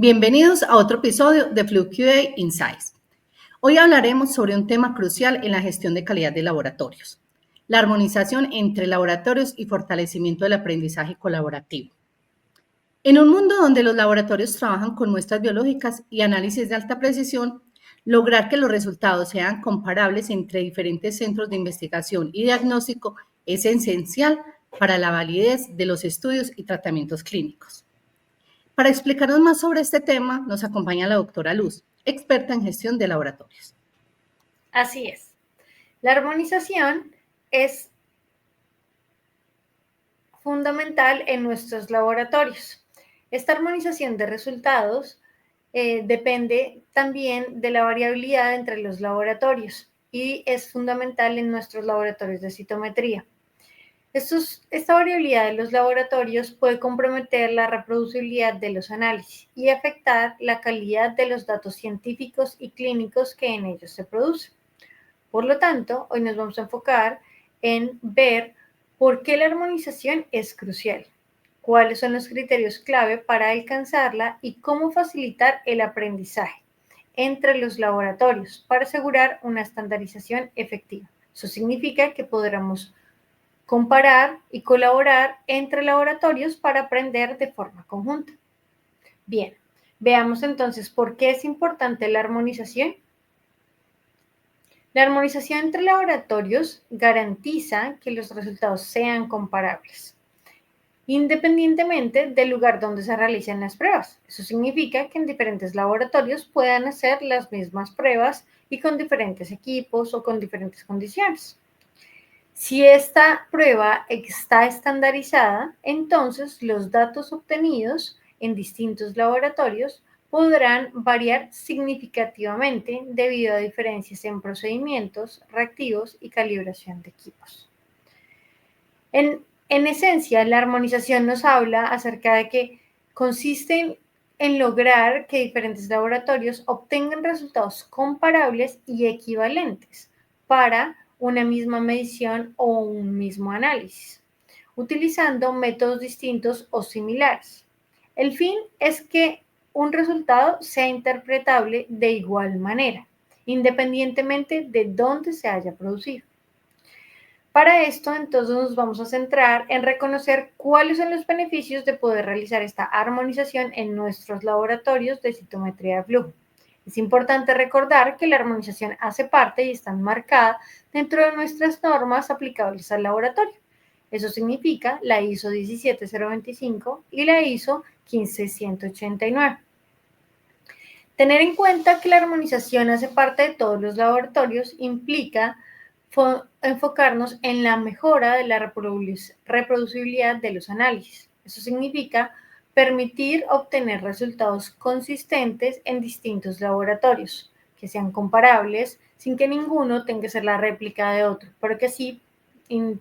Bienvenidos a otro episodio de FluQA Insights. Hoy hablaremos sobre un tema crucial en la gestión de calidad de laboratorios, la armonización entre laboratorios y fortalecimiento del aprendizaje colaborativo. En un mundo donde los laboratorios trabajan con muestras biológicas y análisis de alta precisión, lograr que los resultados sean comparables entre diferentes centros de investigación y diagnóstico es esencial para la validez de los estudios y tratamientos clínicos. Para explicarnos más sobre este tema, nos acompaña la doctora Luz, experta en gestión de laboratorios. Así es. La armonización es fundamental en nuestros laboratorios. Esta armonización de resultados depende también de la variabilidad entre los laboratorios y es fundamental en nuestros laboratorios de citometría. Esta variabilidad de los laboratorios puede comprometer la reproducibilidad de los análisis y afectar la calidad de los datos científicos y clínicos que en ellos se producen. Por lo tanto, hoy nos vamos a enfocar en ver por qué la armonización es crucial, cuáles son los criterios clave para alcanzarla y cómo facilitar el aprendizaje entre los laboratorios para asegurar una estandarización efectiva. Eso significa que podremos comparar y colaborar entre laboratorios para aprender de forma conjunta. Bien, veamos entonces por qué es importante la armonización. La armonización entre laboratorios garantiza que los resultados sean comparables, independientemente del lugar donde se realicen las pruebas. Eso significa que en diferentes laboratorios puedan hacer las mismas pruebas y con diferentes equipos o con diferentes condiciones. Si esta prueba está estandarizada, entonces los datos obtenidos en distintos laboratorios podrán variar significativamente debido a diferencias en procedimientos, reactivos y calibración de equipos. En esencia, la armonización nos habla acerca de que consiste en lograr que diferentes laboratorios obtengan resultados comparables y equivalentes para una misma medición o un mismo análisis, utilizando métodos distintos o similares. El fin es que un resultado sea interpretable de igual manera, independientemente de dónde se haya producido. Para esto, entonces, nos vamos a centrar en reconocer cuáles son los beneficios de poder realizar esta armonización en nuestros laboratorios de citometría de flujo. Es importante recordar que la armonización hace parte y está enmarcada dentro de nuestras normas aplicables al laboratorio. Eso significa la ISO 17025 y la ISO 15189. Tener en cuenta que la armonización hace parte de todos los laboratorios implica enfocarnos en la mejora de la reproducibilidad de los análisis. Eso significa permitir obtener resultados consistentes en distintos laboratorios, que sean comparables sin que ninguno tenga que ser la réplica de otro, pero que sí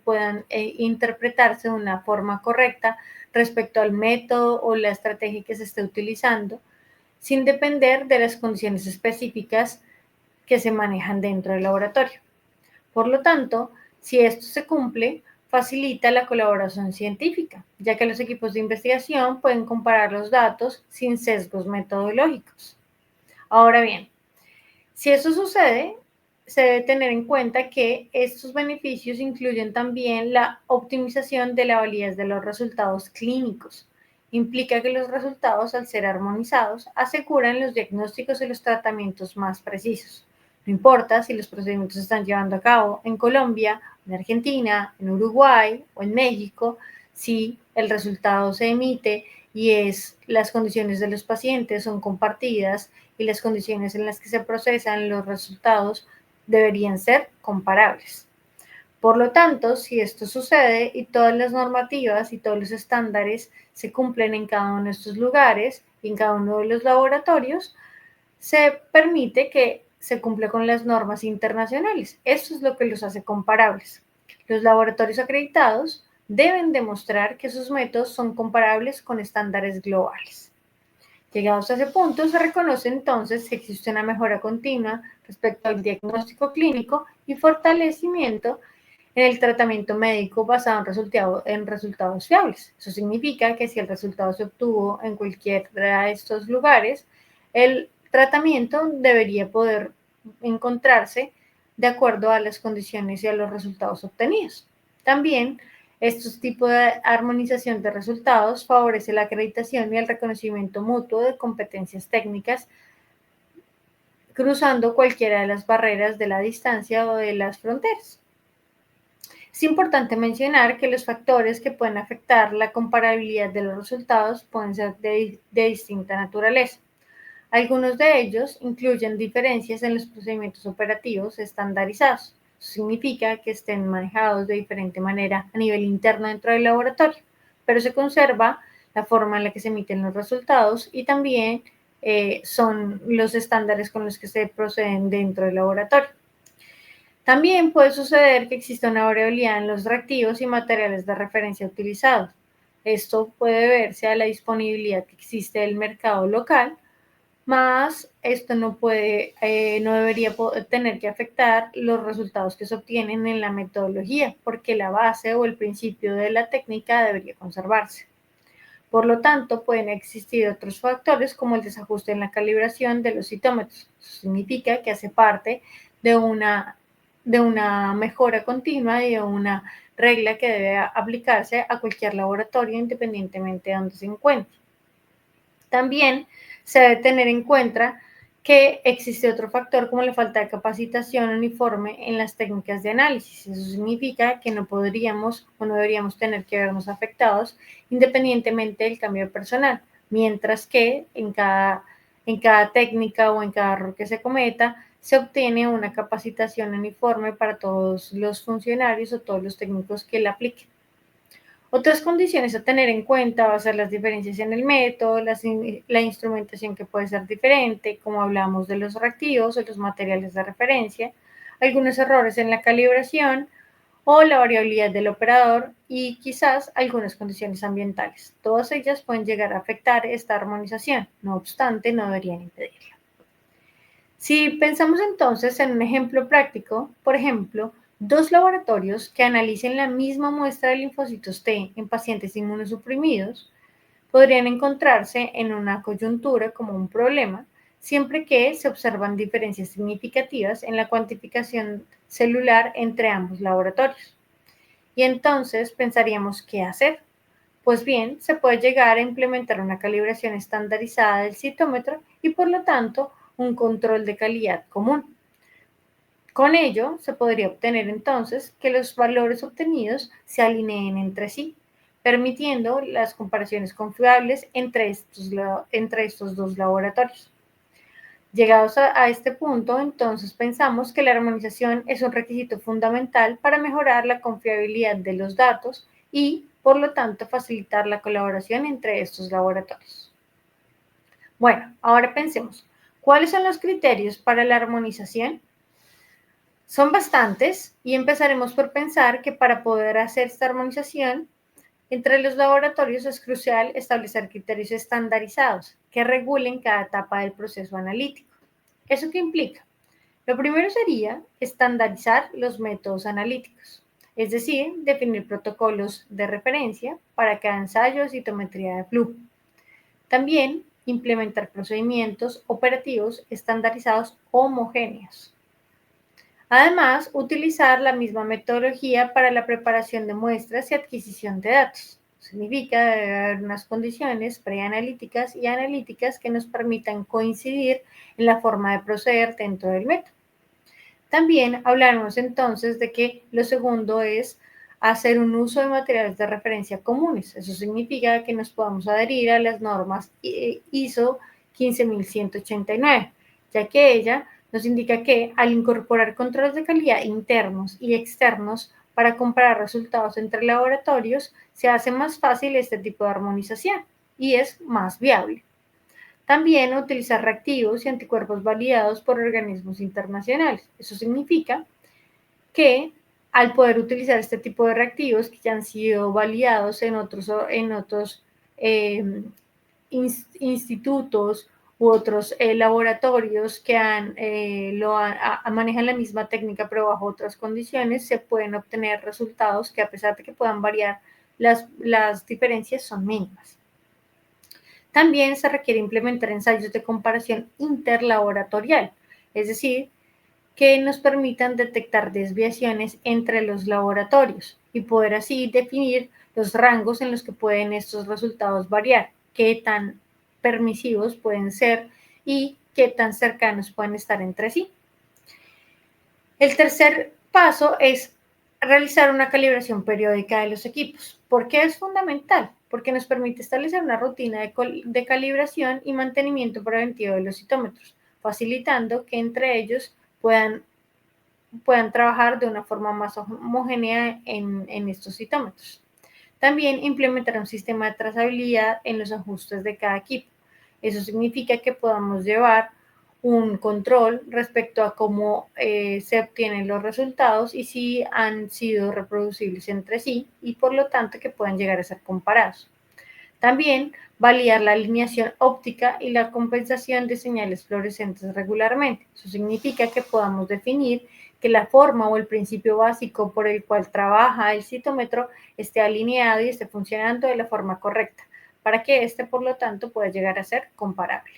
puedan interpretarse de una forma correcta respecto al método o la estrategia que se esté utilizando, sin depender de las condiciones específicas que se manejan dentro del laboratorio. Por lo tanto, si esto se cumple, facilita la colaboración científica, ya que los equipos de investigación pueden comparar los datos sin sesgos metodológicos. Ahora bien, si eso sucede, se debe tener en cuenta que estos beneficios incluyen también la optimización de la validez de los resultados clínicos. Implica que los resultados, al ser armonizados, aseguran los diagnósticos y los tratamientos más precisos. No importa si los procedimientos se están llevando a cabo en Colombia, en Argentina, en Uruguay o en México, si el resultado se emite y las condiciones de los pacientes son compartidas y las condiciones en las que se procesan los resultados deberían ser comparables. Por lo tanto, si esto sucede y todas las normativas y todos los estándares se cumplen en cada uno de estos lugares y en cada uno de los laboratorios, se permite que se cumpla con las normas internacionales. Esto es lo que los hace comparables. Los laboratorios acreditados deben demostrar que sus métodos son comparables con estándares globales. Llegados a ese punto, se reconoce entonces que existe una mejora continua respecto al diagnóstico clínico y fortalecimiento en el tratamiento médico basado en resultados fiables. Eso significa que si el resultado se obtuvo en cualquiera de estos lugares, el tratamiento debería poder encontrarse de acuerdo a las condiciones y a los resultados obtenidos. También, estos tipos de armonización de resultados favorece la acreditación y el reconocimiento mutuo de competencias técnicas cruzando cualquiera de las barreras de la distancia o de las fronteras. Es importante mencionar que los factores que pueden afectar la comparabilidad de los resultados pueden ser de distinta naturaleza. Algunos de ellos incluyen diferencias en los procedimientos operativos estandarizados. Eso significa que estén manejados de diferente manera a nivel interno dentro del laboratorio, pero se conserva la forma en la que se emiten los resultados y también son los estándares con los que se proceden dentro del laboratorio. También puede suceder que exista una variabilidad en los reactivos y materiales de referencia utilizados. Esto puede deberse a la disponibilidad que existe del mercado local, más esto no debería tener que afectar los resultados que se obtienen en la metodología, porque la base o el principio de la técnica debería conservarse. Por lo tanto, pueden existir otros factores como el desajuste en la calibración de los citómetros. Eso significa que hace parte de una mejora continua y de una regla que debe aplicarse a cualquier laboratorio independientemente de donde se encuentre. También se debe tener en cuenta que existe otro factor como la falta de capacitación uniforme en las técnicas de análisis. Eso significa que no podríamos o no deberíamos tener que vernos afectados independientemente del cambio personal, mientras que en cada técnica o en cada error que se cometa, se obtiene una capacitación uniforme para todos los funcionarios o todos los técnicos que la apliquen. Otras condiciones a tener en cuenta va a ser las diferencias en el método, la instrumentación que puede ser diferente, como hablamos de los reactivos o los materiales de referencia, algunos errores en la calibración o la variabilidad del operador y quizás algunas condiciones ambientales. Todas ellas pueden llegar a afectar esta armonización, no obstante, no deberían impedirla. Si pensamos entonces en un ejemplo práctico, por ejemplo, dos laboratorios que analicen la misma muestra de linfocitos T en pacientes inmunosuprimidos podrían encontrarse en una coyuntura como un problema, siempre que se observan diferencias significativas en la cuantificación celular entre ambos laboratorios. Y entonces pensaríamos qué hacer. Pues bien, se puede llegar a implementar una calibración estandarizada del citómetro y por lo tanto un control de calidad común. Con ello, se podría obtener entonces que los valores obtenidos se alineen entre sí, permitiendo las comparaciones confiables entre estos dos laboratorios. Llegados a este punto, entonces pensamos que la armonización es un requisito fundamental para mejorar la confiabilidad de los datos y, por lo tanto, facilitar la colaboración entre estos laboratorios. Bueno, ahora pensemos, ¿cuáles son los criterios para la armonización? Son bastantes y empezaremos por pensar que para poder hacer esta armonización entre los laboratorios es crucial establecer criterios estandarizados que regulen cada etapa del proceso analítico. ¿Eso qué implica? Lo primero sería estandarizar los métodos analíticos, es decir, definir protocolos de referencia para cada ensayo de citometría de flujo. También implementar procedimientos operativos estandarizados homogéneos. Además, utilizar la misma metodología para la preparación de muestras y adquisición de datos. Significa que debe haber unas condiciones preanalíticas y analíticas que nos permitan coincidir en la forma de proceder dentro del método. También hablaremos entonces de que lo segundo es hacer un uso de materiales de referencia comunes. Eso significa que nos podamos adherir a las normas ISO 15189, ya que ella nos indica que al incorporar controles de calidad internos y externos para comparar resultados entre laboratorios, se hace más fácil este tipo de armonización y es más viable. También utilizar reactivos y anticuerpos validados por organismos internacionales. Eso significa que al poder utilizar este tipo de reactivos que ya han sido validados en otros institutos u otros laboratorios que manejan la misma técnica pero bajo otras condiciones, se pueden obtener resultados que, a pesar de que puedan variar, las diferencias son mínimas. También se requiere implementar ensayos de comparación interlaboratorial, es decir, que nos permitan detectar desviaciones entre los laboratorios y poder así definir los rangos en los que pueden estos resultados variar, qué tan permisivos pueden ser y qué tan cercanos pueden estar entre sí. El tercer paso es realizar una calibración periódica de los equipos. ¿Por qué es fundamental? Porque nos permite establecer una rutina de calibración y mantenimiento preventivo de los citómetros, facilitando que entre ellos puedan trabajar de una forma más homogénea en estos citómetros. También implementar un sistema de trazabilidad en los ajustes de cada equipo. Eso significa que podamos llevar un control respecto a cómo se obtienen los resultados y si han sido reproducibles entre sí y por lo tanto que puedan llegar a ser comparados. También validar la alineación óptica y la compensación de señales fluorescentes regularmente. Eso significa que podamos definir que la forma o el principio básico por el cual trabaja el citómetro esté alineado y esté funcionando de la forma correcta, para que éste, por lo tanto, pueda llegar a ser comparable.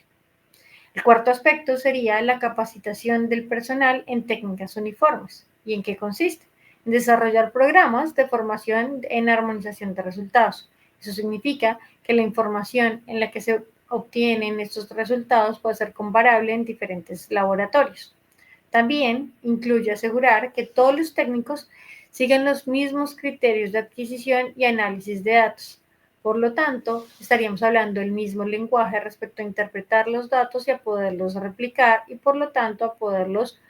El cuarto aspecto sería la capacitación del personal en técnicas uniformes. ¿Y en qué consiste? En desarrollar programas de formación en armonización de resultados. Eso significa que la información en la que se obtienen estos resultados puede ser comparable en diferentes laboratorios. También incluye asegurar que todos los técnicos sigan los mismos criterios de adquisición y análisis de datos. Por lo tanto, estaríamos hablando el mismo lenguaje respecto a interpretar los datos y a poderlos replicar y por lo tanto a poderlos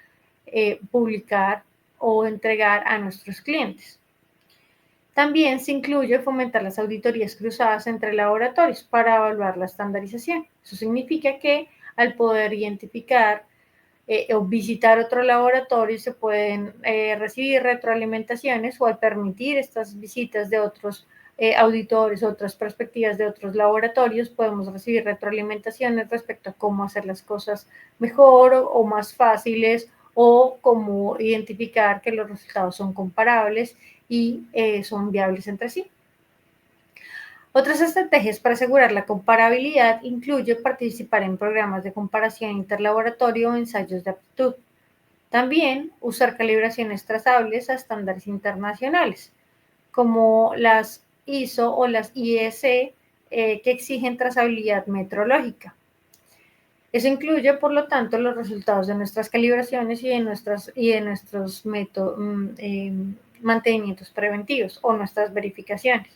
publicar o entregar a nuestros clientes. También se incluye fomentar las auditorías cruzadas entre laboratorios para evaluar la estandarización. Eso significa que al poder identificar o visitar otro laboratorio se pueden recibir retroalimentaciones o al permitir estas visitas de otros auditores, otras perspectivas de otros laboratorios, podemos recibir retroalimentaciones respecto a cómo hacer las cosas mejor o más fáciles o cómo identificar que los resultados son comparables y son viables entre sí. Otras estrategias para asegurar la comparabilidad incluye participar en programas de comparación interlaboratorio o ensayos de aptitud. También usar calibraciones trazables a estándares internacionales, como las ISO o las IEC, que exigen trazabilidad metrológica. Eso incluye, por lo tanto, los resultados de nuestras calibraciones y de nuestros mantenimientos preventivos o nuestras verificaciones.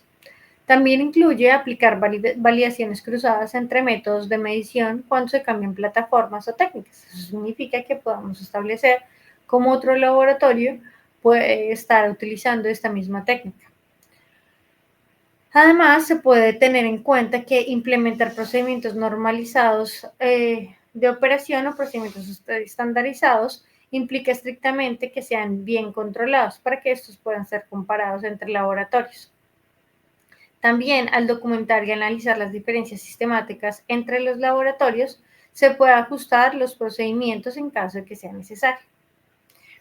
También incluye aplicar validaciones cruzadas entre métodos de medición cuando se cambian plataformas o técnicas. Eso significa que podamos establecer cómo otro laboratorio puede estar utilizando esta misma técnica. Además, se puede tener en cuenta que implementar procedimientos normalizados de operación o procedimientos estandarizados implica estrictamente que sean bien controlados para que estos puedan ser comparados entre laboratorios. También, al documentar y analizar las diferencias sistemáticas entre los laboratorios, se puede ajustar los procedimientos en caso de que sea necesario.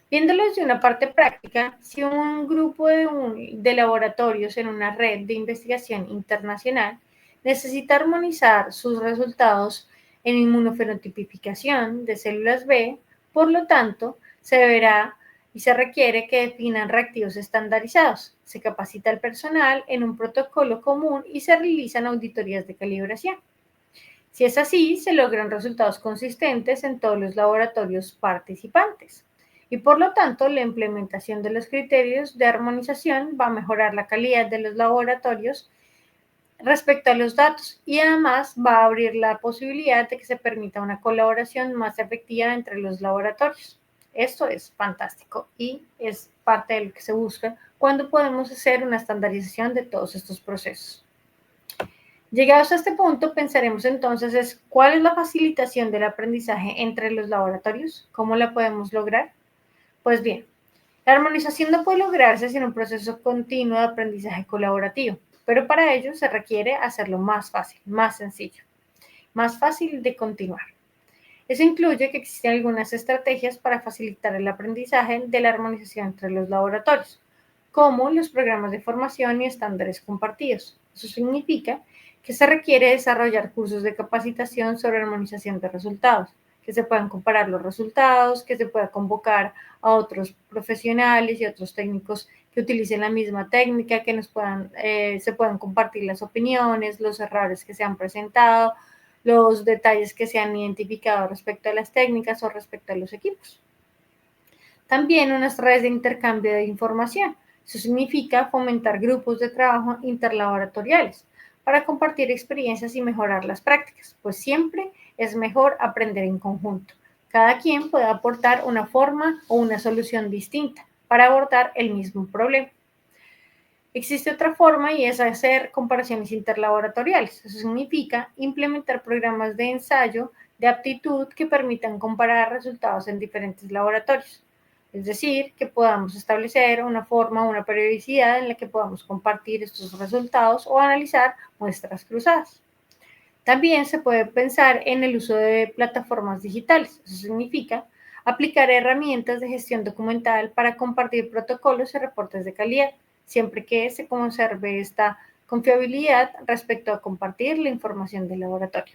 Viéndolo desde una parte práctica, si un grupo de laboratorios en una red de investigación internacional necesita armonizar sus resultados en inmunofenotipificación de células B, por lo tanto, se deberá y se requiere que definan reactivos estandarizados. Se capacita al personal en un protocolo común y se realizan auditorías de calibración. Si es así, se logran resultados consistentes en todos los laboratorios participantes. Y por lo tanto, la implementación de los criterios de armonización va a mejorar la calidad de los laboratorios respecto a los datos y además va a abrir la posibilidad de que se permita una colaboración más efectiva entre los laboratorios. Esto es fantástico y es parte de lo que se busca cuando podemos hacer una estandarización de todos estos procesos. Llegados a este punto, pensaremos entonces cuál es la facilitación del aprendizaje entre los laboratorios, cómo la podemos lograr. Pues bien, la armonización no puede lograrse sin un proceso continuo de aprendizaje colaborativo, pero para ello se requiere hacerlo más fácil, más sencillo. más fácil de continuar. Eso incluye que existen algunas estrategias para facilitar el aprendizaje de la armonización entre los laboratorios, como los programas de formación y estándares compartidos. Eso significa que se requiere desarrollar cursos de capacitación sobre armonización de resultados, que se puedan comparar los resultados, que se pueda convocar a otros profesionales y otros técnicos que utilicen la misma técnica, que se puedan compartir las opiniones, los errores que se han presentado, los detalles que se han identificado respecto a las técnicas o respecto a los equipos. También unas redes de intercambio de información. Eso significa fomentar grupos de trabajo interlaboratoriales para compartir experiencias y mejorar las prácticas, pues siempre es mejor aprender en conjunto. Cada quien puede aportar una forma o una solución distinta para abordar el mismo problema. Existe otra forma y es hacer comparaciones interlaboratoriales. Eso significa implementar programas de ensayo de aptitud que permitan comparar resultados en diferentes laboratorios. Es decir, que podamos establecer una forma o una periodicidad en la que podamos compartir estos resultados o analizar muestras cruzadas. También se puede pensar en el uso de plataformas digitales. Eso significa aplicar herramientas de gestión documental para compartir protocolos y reportes de calidad, siempre que se conserve esta confiabilidad respecto a compartir la información del laboratorio.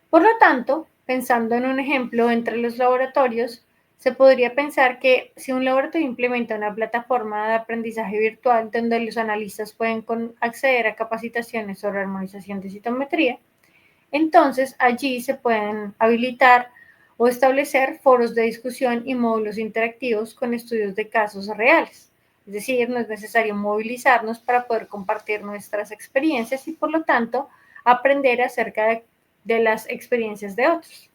Por lo tanto, pensando en un ejemplo entre los laboratorios, se podría pensar que si un laboratorio implementa una plataforma de aprendizaje virtual donde los analistas pueden acceder a capacitaciones sobre armonización de citometría, entonces allí se pueden habilitar o establecer foros de discusión y módulos interactivos con estudios de casos reales. Es decir, no es necesario movilizarnos para poder compartir nuestras experiencias y, por lo tanto, aprender acerca de las experiencias de otros.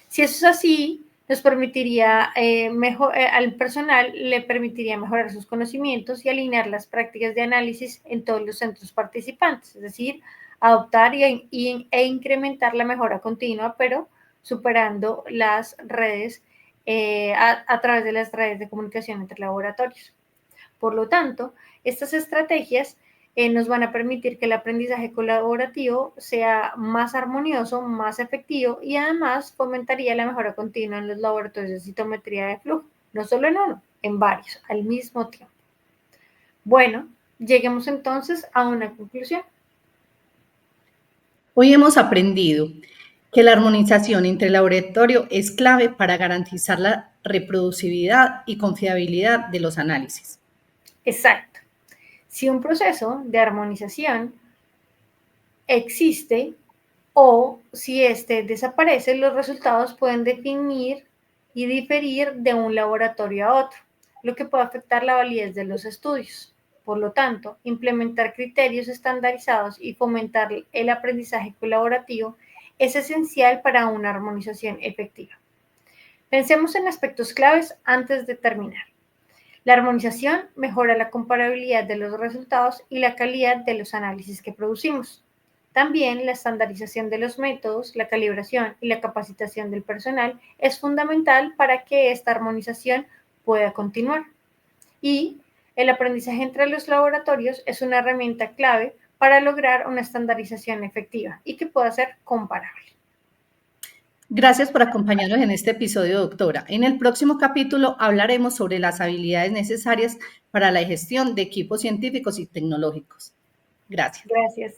Si eso es así, nos permitiría al personal le permitiría mejorar sus conocimientos y alinear las prácticas de análisis en todos los centros participantes, es decir, adoptar e incrementar la mejora continua, pero superando las redes a través de las redes de comunicación entre laboratorios. Por lo tanto, estas estrategias nos van a permitir que el aprendizaje colaborativo sea más armonioso, más efectivo y además fomentaría la mejora continua en los laboratorios de citometría de flujo, no solo en uno, en varios, al mismo tiempo. Bueno, lleguemos entonces a una conclusión. Hoy hemos aprendido que la armonización entre el laboratorio es clave para garantizar la reproducibilidad y confiabilidad de los análisis. Exacto. Si un proceso de armonización existe o si éste desaparece, los resultados pueden definir y diferir de un laboratorio a otro, lo que puede afectar la validez de los estudios. Por lo tanto, implementar criterios estandarizados y fomentar el aprendizaje colaborativo es esencial para una armonización efectiva. Pensemos en aspectos claves antes de terminar. La armonización mejora la comparabilidad de los resultados y la calidad de los análisis que producimos. También la estandarización de los métodos, la calibración y la capacitación del personal es fundamental para que esta armonización pueda continuar. Y el aprendizaje entre los laboratorios es una herramienta clave para lograr una estandarización efectiva y que pueda ser comparable. Gracias por acompañarnos en este episodio, doctora. En el próximo capítulo hablaremos sobre las habilidades necesarias para la gestión de equipos científicos y tecnológicos. Gracias. Gracias.